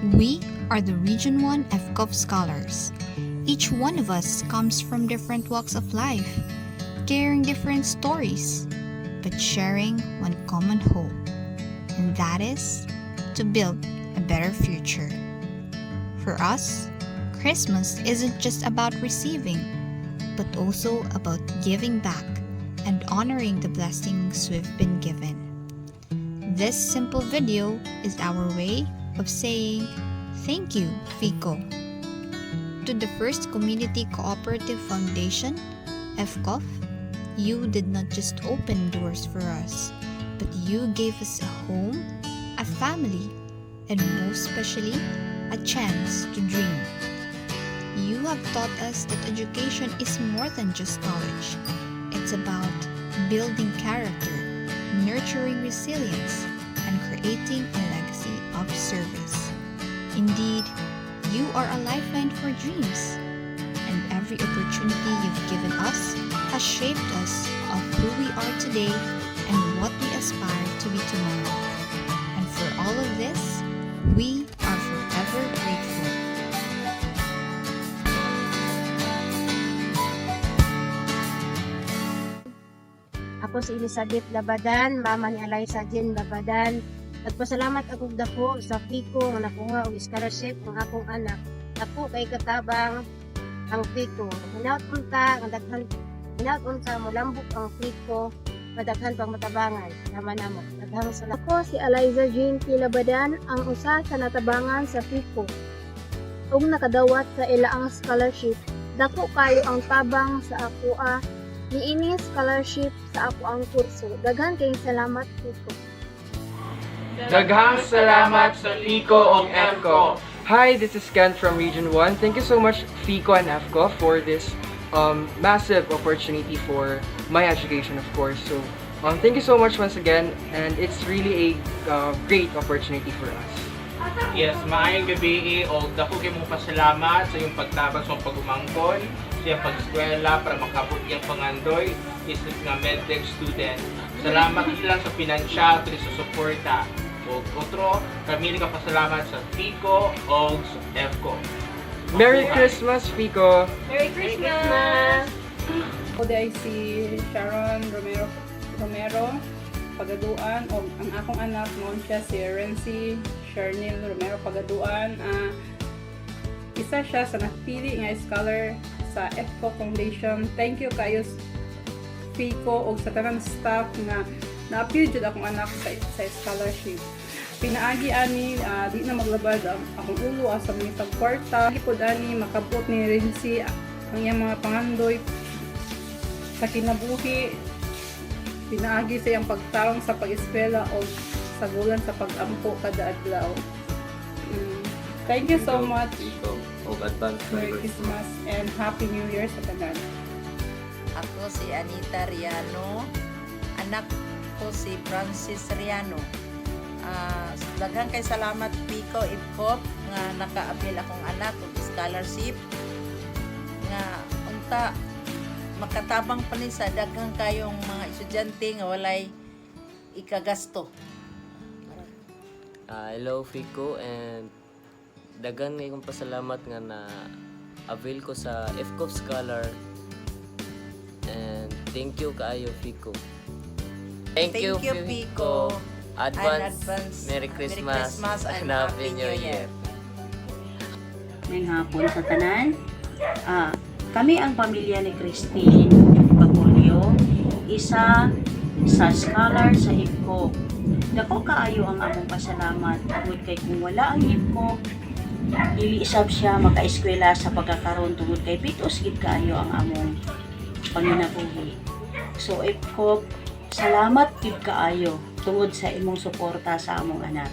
We are the Region 1 FCOF scholars. Each one of us comes from different walks of life, carrying different stories, but sharing one common hope, and that is to build a better future. For us, Christmas isn't just about receiving, but also about giving back and honoring the blessings we've been given. This simple video is our way of saying thank you, FICO. To the First Community Cooperative Foundation, FCOF, you did not just open doors for us, but you gave us a home, a family, and most especially, a chance to dream. You have taught us that education is more than just knowledge. It's about building character, nurturing resilience, and creating a legacy of service. Indeed, you are a lifeline for dreams, and every opportunity you've given us has shaped us of who we are today and what we aspire to be tomorrow. And for all of this, we are forever grateful. Ako si Elizabeth Labadan, mama ni Eliza Jean Labadan. Nagpasalamat ako dako sa FICO nga nakuha og scholarship ng akong anak. Ako kay katabang ang FICO. Hinaut-unta mulambok ang FICO, madaghan pang matabangan. Naman. Daghang salamat. Ako si Eliza Jean Labadan, ang usa sa natabangan sa FICO. Ug nakadawat sa ilaang scholarship, dako kayo ang tabang sa akoa niini scholarship sa ako ang kurso. Daghan kayong salamat FICO. Daghang salamat sa FICO o FCO. Hi, this is Ken from Region 1. Thank you so much FICO and FCO for this massive opportunity for my education, of course. So thank you so much once again, and it's really a great opportunity for us. Yes, maayong gabi o dako kay mo pasalamat sa iyong pagtabang sa pagumangkon, sa iyong pag-eskwela para makabot iyang pangandoy isip nga medtech student. Salamat ilang sa pinansyal at sa suporta. O otro, kami ka pasalamat sa FICO o FCO. Merry Christmas, FICO! Merry Christmas! Ako dahil si Sharon Romero Pagaduan o ang akong anak noon siya si Rency Charnel Romero Pagaduan. Isa siya sa napili nga scholar sa FCO Foundation. Thank you kayo FICO o sa tanang staff nga na-appeal jud akong anak sa scholarship. Pinaagi ani di na maglabad ang akong ulo sa mga pagkwarta. Hipod ani makabot ni Rency ang iyang mga pangandoy sa kinabuhi. Pinaagi sa iyang pagtarong sa pag-eskwela o sa gulan sa pag-ampo kada adlaw. Thank you so much. Merry Christmas and Happy New Year sa tanan. Ako si Anita Riano, anak ko si Francis Riano. Daghang kay salamat FICO IFCOP nga naka-apil akong anak og scholarship nga unta makatabang pa ni sa daghang kayong mga estudyante nga walay ikagasto. Hello FICO, and daghan kong pasalamat nga na avail ko sa FCOF Scholar, and thank you kaayo FICO. Thank you FICO. Advance Merry Christmas and Happy New Year. Ngayong hapon sa tanan, kami ang pamilya ni Christine Bagulio, isa sa scholar sa IFCO. Dako kaayo ang among pasalamat tungod kay kung wala ang IFCO, dili isab siya maka-eskwela sa pagkakaroon tungod kay pitos gid kaayo ang among panginabuhi. So IFCO, salamat gid kaayo tungod sa imong suporta sa among anak.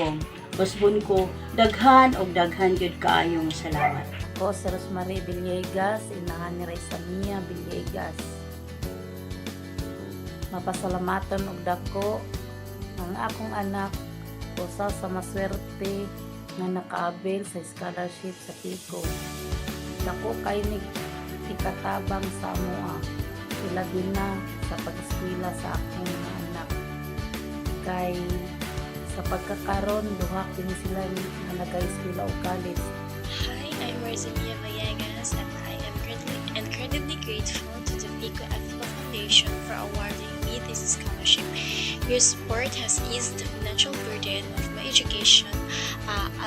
O basbon ko daghan og daghan gyud kaayong salamat. Ako si Rosemary Villegas, inahan ni Raisamia Villegas. Mapasalamatan og dako ang akong anak, usa sa maswerte nga nakaabel sa scholarship sa FICO. Dako kay ni ikatabang sa amoa, ilabi na sa pag-eskwela sa akong anak. Kay Sa pagkakaroon, duha kini sila nga nag-eskwela o college. Hi, I'm Rosamia Villegas and I am incredibly grateful to the Pico FCO Foundation for awarding me this scholarship. Your support has eased the financial burden of my education,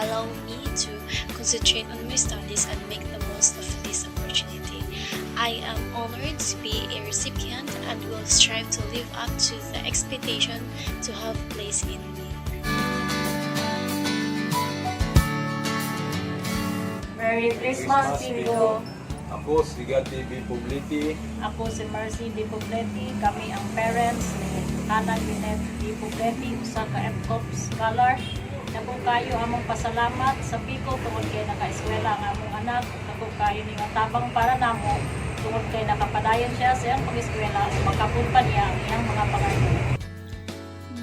allowing me to concentrate on my studies and make the most of this opportunity. I am honored to be a recipient and will strive to live up to the expectation to have placed in me. Merry Christmas, Pico! Ako si Gati B. Publiti. Ako si Marcy D. Pobleti. Kami ang parents ni Hannah Linet D. Pobleti, usa ka FCOP scholar. Dako kayo among pasalamat sa Pico tungod kay naka-eskwela ang among anak. Dako kayo ning tabang para namo tungod kay nakapadayon siya sa iyang pag-eskwela ug makapunta niya ang iyang mga pangarap.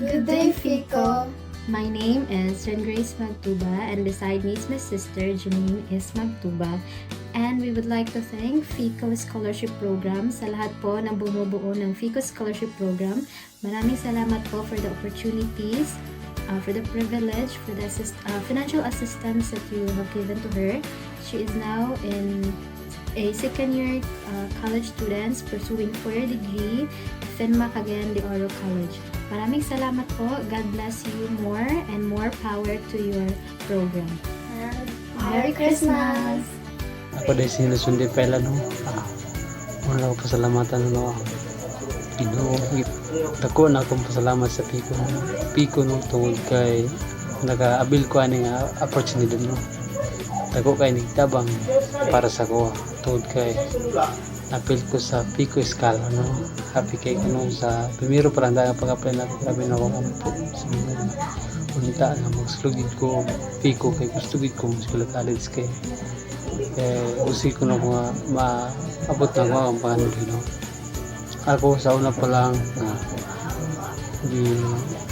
Good day, Fico. My name is Jen Grace Magtuba, and beside me is my sister Janine is Magtuba. And we would like to thank FICO Scholarship Program sa lahat po ng bumubuo ng FICO Scholarship Program. Maraming salamat po for the opportunities, for the privilege, for the financial assistance that you have given to her. She is now in a second year college student pursuing 4-year degree at FINMA Cagayan de Oro College. Maraming salamat po. God bless you more and more power to your program. Merry Christmas! Ako din sinusundi pala no. Wala ko pasalamatan no. Ginoo. Dako na akong pasalamat sa Pico. Pico no tungod kay naka-abil ko ani nga opportunity no. Dako kay nigtabang para sa ko tungod kay napil ko sa Pico Scholar no. Happy kay kuno sa primero pa lang nga pag-apply na ko grabe na ako ampo sa mga unita nga magsulugid ko Pico kay gusto gid ko sa college kay usi ko na ko nga maabot na ko ang panganod no. Ako sa una pa lang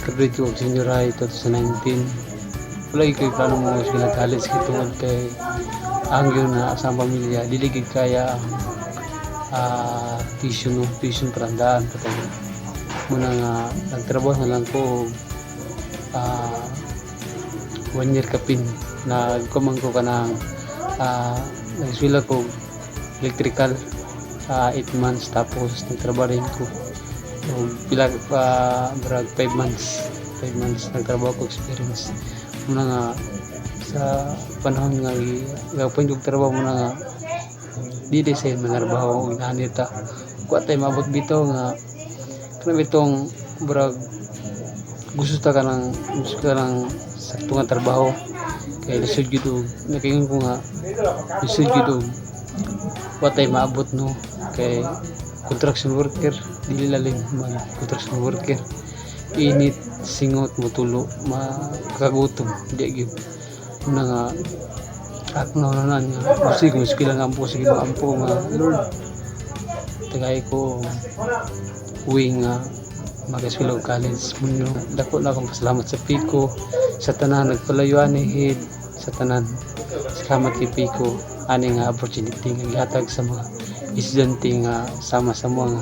graduate ko senior high 2019 wala ko'y plano mo sa college kay tungod kay ang yun na sa pamilya diligid kaya tuition perandaan katong muna nga nagtrabaho na lang ko 1 year kapin nagkumang ko ka ng nagswila ko electrical 8 months tapos nagtrabaho rin ko so, pila brag 5 months nagtrabaho ko experience muna nga sa panahon nga gawin ko trabaho muna nga di design manarbaho og nanita ko tay mabot bitaw nga kana bitong brag gusto ka nang sakto nga trabaho kay lisod gyud og nakaingon ko nga lisod gyud og wa tay maabot no kay construction worker dili lalim man construction worker init singot motulo makagutom di gyud una nga at naunanan nga gusto ko skill nga ampo sige ampo nga Lord tagay ko uwi nga mag-eskwela og college munyo dako na akong pasalamat sa Pico sa tanan nagpalayuan ni head sa tanan salamat kay Pico ani nga opportunity nga gihatag sa mga estudyante nga sama sa mga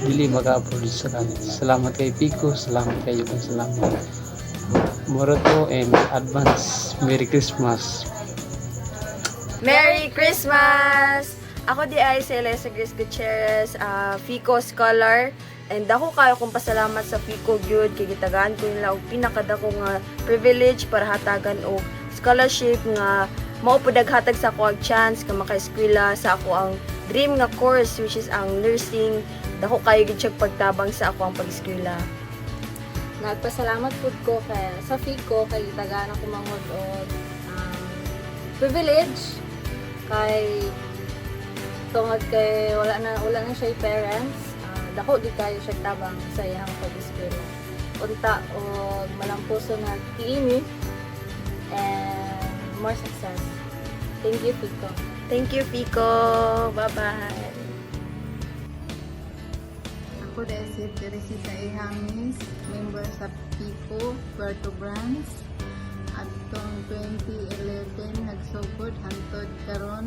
dili maka-afford sa college. Salamat kay Pico, salamat kayo kang salamat. Morato and advance Merry Christmas. Merry Christmas! Ako di ay si Elisa Grace Gutierrez, FICO Scholar. And ako kayo kong pasalamat sa FICO gyud kay gitagaan ko nila og pinakadako nga privilege para hatagan og scholarship nga mao pud hatag sa ako ang chance nga maka-eskwela sa ako ang dream nga course which is ang nursing. Dako kayo gid siya pagtabang sa ako ang pag-eskwela. Nagpasalamat pud ko kay sa FICO kay gitagaan ako mangod og privilege kay tungod kay wala na siya parents. Dako di kayo siya tabang sa iyang pag-eskwela. Unta og malampuso nga tiini and more success. Thank you, Pico. Thank you, Pico. Bye-bye. Ako dahil si Teresita Ihamis, member sa Pico, Puerto Branch. At itong 2011, nagsugod, hantod karon.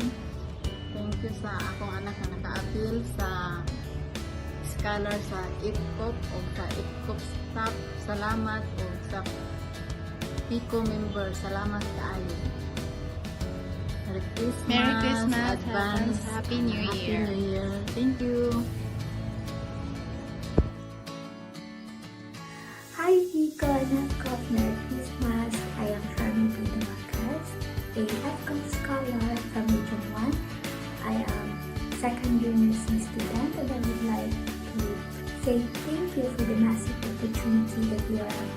Thank you sa akong anak na naka-appeal sa scholar sa IFCOP o sa IFCOP staff salamat o sa Pico member. Salamat kaayo. Merry Christmas, advance, Happy New Year. Happy New Year. Thank you. Hi, Pico and F-Cup. Merry Christmas. I am Charmin Pintumakas, a F-Cup scholar from Region 1. I am second year nursing student, and I would like to say thank you for the massive opportunity that you are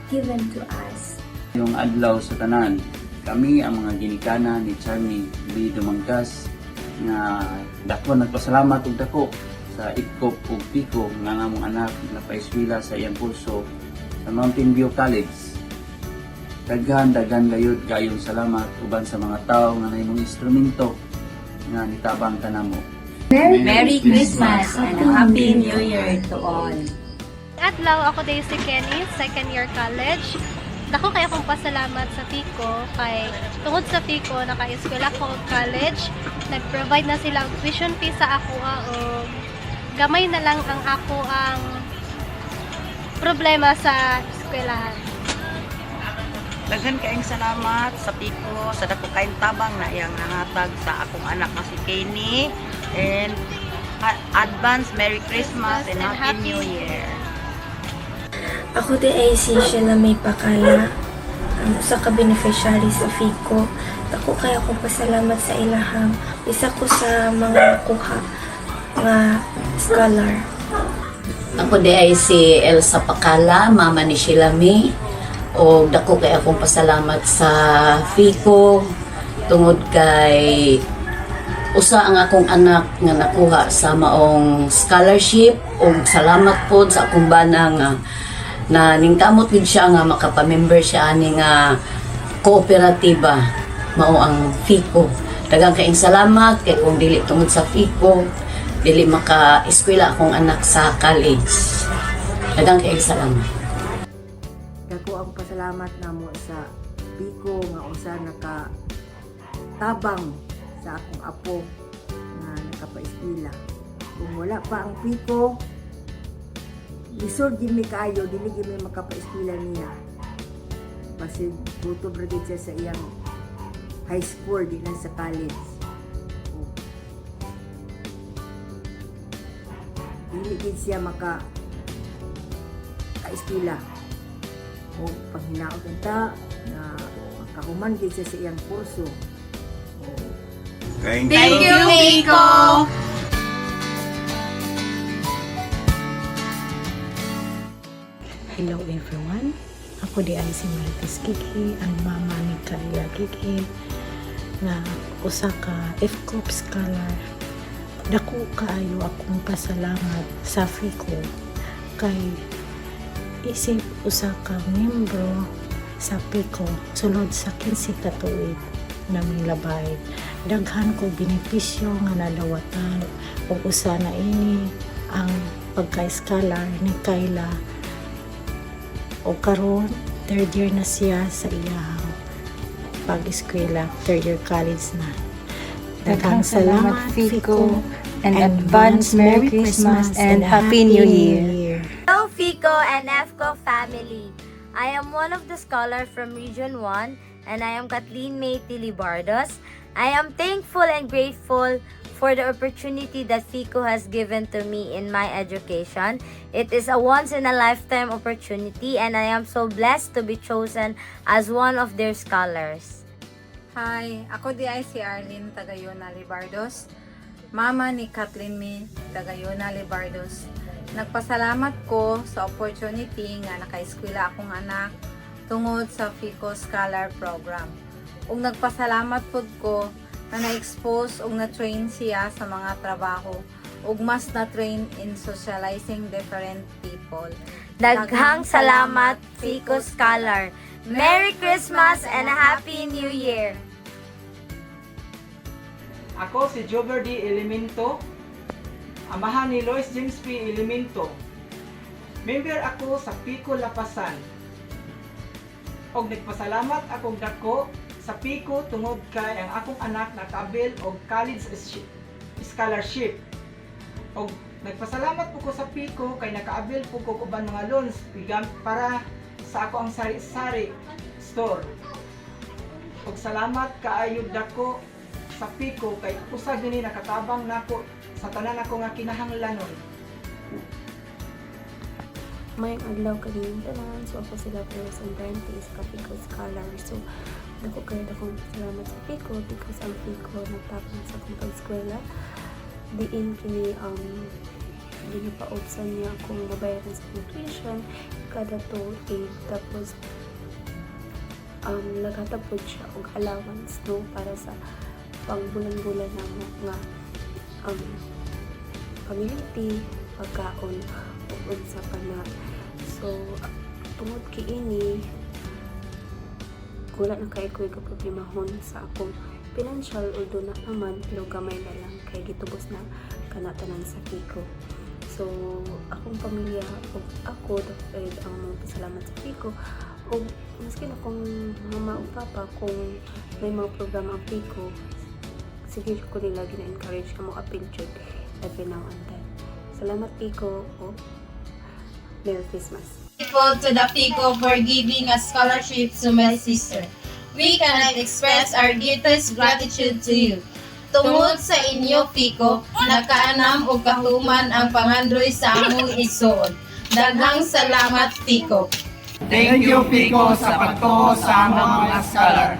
given to us. Yung adlaw sa tanan, kami ang mga ginikanan ni Charmy B. Dumanggas nga dako nagpasalamat og dako sa F-Cup ug Pico nga among anak na paeskwela sa iyang kurso sa Mountain View College. Daghan gayud kayong salamat uban sa mga tawo nga nahimong instrumento nga nitabang kanamo. Merry Christmas and Happy New Year to all. Adlaw, ako Daisy Kenny, second year college. Dako kaya kong pasalamat sa Pico kay tungod sa Pico naka-eskwela ko og college, nag-provide na sila og tuition fee sa ako o gamay na lang ang ako ang problema sa eskwelahan. Daghan kaayong salamat sa Pico sa dako kaayong tabang na iyang nahatag sa akong anak nga si Kenny, and advance Merry Christmas and Happy New Year. Ako di ay si Sheila May Pakala, usa ka beneficiary sa Pico. Ako kaya ko pasalamat sa ilahang isa ko sa mga nakuha nga scholar. Ako di ay si Elsa Pakala, mama ni Sheila May. O dako kay akong pasalamat sa Pico tungod kay usa ang akong anak nga nakuha sa maong scholarship, ug salamat pod sa akong bana nga na ningkamot gid siya nga makapamember siya ani nga kooperatiba mao ang Pico. Daghang kaayong salamat kay kung dili tungod sa Pico dili maka-eskwela akong anak sa college. Daghang kaayong salamat. Dako ang pasalamat namo sa Pico nga usa naka tabang sa akong apo nga nakapaeskwela. Kung wala pa ang Pico, lisod gimi kaayo, dili gimi makapaeskwela niya. Kasi buto brigid siya sa iyang high school, di lang sa college. Dili gid siya maka-eskwela. O panghinaot ta na makahuman gid siya sa iyang kurso. Thank you, Pico! Hello everyone, ako di ay si Marites Kiki, ang mama ni Kaya Kiki nga usa ka F-Cup scholar. Dako kaayo akong pasalamat sa Pico kay isip usa ka membro sa Pico sulod sa 15 ka tuig na milabay. Daghan ko benepisyo nga nadawatan o usa na ini ang pagka-scholar ni Kayla. O karon third year na siya sa iyang pag-eskwela, third year college na. Daghang salamat Pico, and advance Merry Christmas and Happy New Year. Hello Pico and FCO family. I am one of the scholars from Region 1 and I am Kathleen May Tilibardos. I am thankful and grateful for the opportunity that FICO has given to me in my education. It is a once-in-a-lifetime opportunity and I am so blessed to be chosen as one of their scholars. Hi, ako di ay si Arlene Tagayona Libardos, mama ni Kathleen May Tagayona Libardos. Nagpasalamat ko sa opportunity nga naka-eskwela akong anak tungod sa FICO Scholar Program. Ug nagpasalamat pud ko na na-expose ug na-train siya sa mga trabaho ug mas na-train in socializing different people. Daghang salamat, FICO Scholar. Merry Christmas and Happy New Year! Ako si Jover D. Elemento, amahan ni Lois James P. Elemento. Member ako sa Pico Lapasan. Og nagpasalamat akong dako sa Pico tungod kay ang akong anak nakabil og college scholarship. Og Nagpasalamat po ko sa Pico kay nakaabil po ko kuban mga loans para sa ako ang sari-sari store. Ug salamat kaayo dako sa Pico kay usa gini nakatabang nako sa tanan ako nga kinahanglanon. Mayang adlaw kaning tanan, so ako sila Flores and Dentes ka Pico Scholar. So dako kayo dakong salamat sa Pico because ang Pico nagtapon sa akong pag-eskwela. Diin kini ginapaubsan niya akong mabayaran sa tuition kada tuig, tapos naghatapod siya og allowance no para sa pangbulan-bulan namo nga pamilya, pagkaon ug sa pana. So tungod kiini wala na kay ko problемahon sa akong financial, although na naman pero gamay na lang kay gitubos na kanatanan sa Pico. So akong pamilya ug ako dapat ang mga pasalamat sa Pico. O maski na kung mama o papa kung may mga programa ang Pico, sige ko nila gina-encourage ka mo apil jud every now and then. Salamat Pico o Merry Christmas. Grateful to the Pico for giving a scholarship to my sister. We cannot express our deepest gratitude to you. Tungod sa inyo, Pico, nakaanam o kahuman ang pangandoy sa among igsoon. Daghang salamat, Pico. Thank you, Pico, sa pagtuo sa among mga scholar.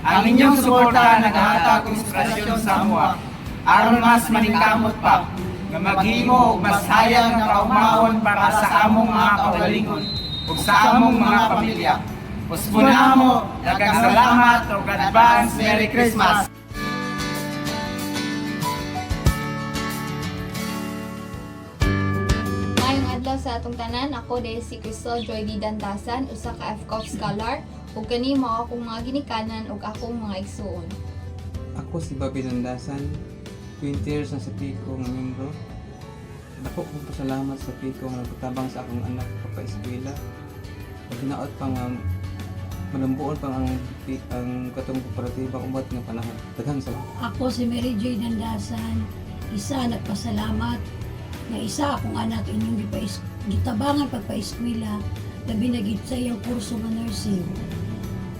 Ang inyong suporta naghatag og inspirasyon sa amuha. Aron mas maningkamot pa, nga maghimo og mas hayag nga kaugmaon para sa among mga kaugalingon ug sa among mga pamilya. Puspuna mo, daghang salamat ug advance Merry Christmas. Mayong adlaw sa atong tanan, ako dahil si Crystal Joy D. Dandasan, usa ka FCOF scholar, ug kani mao akong mga ginikanan ug akong mga igsuon. Ako si Bobby Dandasan, 20 years na sa Pico nga membro. Dako kong pasalamat sa Pico nga nagpatabang sa akong anak papa-eskwela. Ug hinaot pa nga malambuon pa ang katong kooperatiba umot nga panahon. Daghang salamat. Ako si Mary J. Dandasan, isa nagpasalamat nga isa akong anak inyong gitabangan pagpa-eskwela, labi na gid sa iyang kurso nga nursing.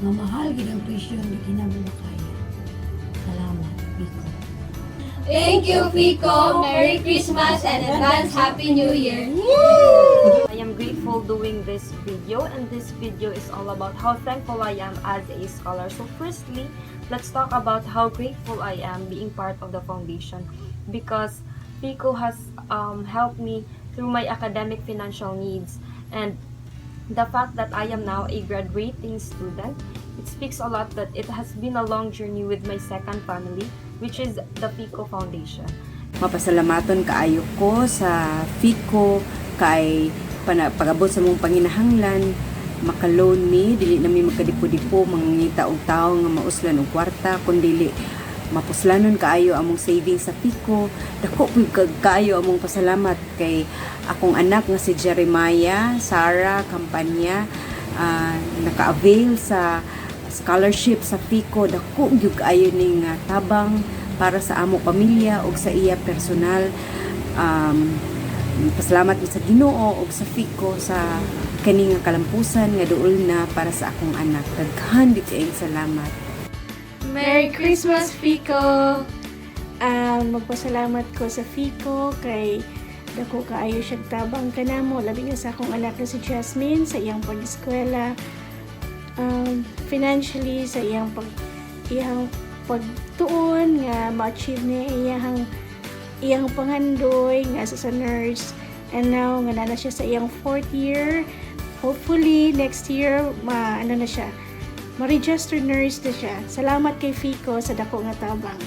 Nga mahal gid ang tuition di kinabumakaya. Salamat, Pico. Thank you, Pico. Merry Christmas and advance Happy New Year. I am grateful doing this video, and this video is all about how thankful I am as a scholar. So firstly, let's talk about how grateful I am being part of the foundation, because Pico has helped me through my academic financial needs, and the fact that I am now a graduating student, it speaks a lot that it has been a long journey with my second family, which is the Pico Foundation. Mapasalamaton kaayo ko sa Pico kay pagabot sa mong panginahanglan, makaloan mi, dili na mi magkadipo-dipo, mangangita og tao nga mauslan og kwarta, kundi mapuslanon kaayo among savings sa Pico. Dako pud kaayo among pasalamat kay akong anak nga si Jeremiah Sara Campanya, naka-avail sa scholarship sa Pico. Dako gyud kaayo ning tabang para sa among pamilya ug sa iya personal. Pasalamat mi sa Ginoo ug sa Pico sa kani nga kalampusan nga duol na para sa akong anak. Daghan di kaayong salamat. Merry Christmas, Pico! Magpasalamat ko sa Pico kay dako kaayo siya tabang kanamo, labi nga sa akong anak na si Jasmine sa iyang pag-eskwela, financially sa iyang pagtuon nga ma-achieve niya iyang pangandoy nga sa nurse, and now nga na siya sa iyang 4th year. Hopefully next year ma-register nurse na siya. Salamat kay Pico sa dako nga tabang.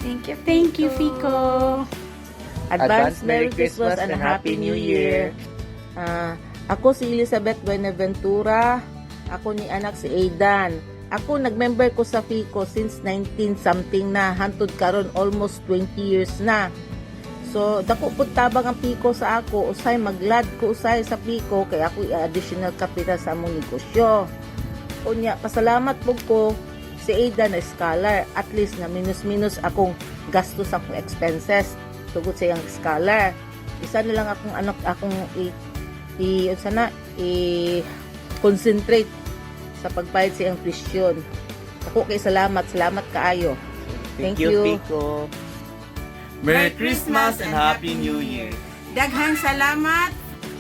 Thank you, Pico. Advance Merry Christmas and Happy New Year. Ako si Elizabeth Buenaventura. Ako ni anak si Aidan. Ako nag-member ko sa Pico since 19 something na, hantod karon almost 20 years na. So dako pud tabang ang Pico sa ako, usay maglad ko usay sa Pico kay ako additional capital sa among negosyo. Unya, pasalamat po ko si Aidan na scholar. At least na minus-minus akong gasto sa akong expenses tugod sa iyang scholar. isa na lang akong anak akong concentrate sa pagbayad sa iyang tuition. Ako kay salamat kaayo. Thank you. Pico. Merry Christmas and Happy New Year. Daghang salamat,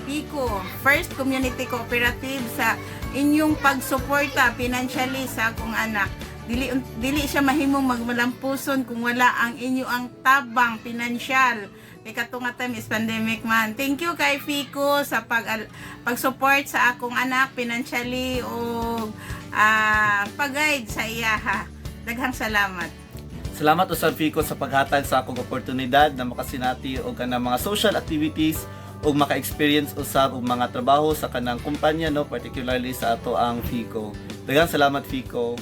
Pico, First Community Cooperative, sa inyong pagsuporta financially sa akong anak. Dili siya mahimong magmalampuson kung wala ang ang tabang pinansyal. May katunga time is pandemic man. Thank you kay Pico sa pag-support sa akong anak financially o pag-guide sa iyaha. Daghang salamat. Salamat usab Pico sa paghatag sa akong oportunidad na makasinati og kanang mga social activities ug maka-experience usab og mga trabaho sa kanang kumpanya, no, particularly sa ato ang Pico. Daghang salamat Pico.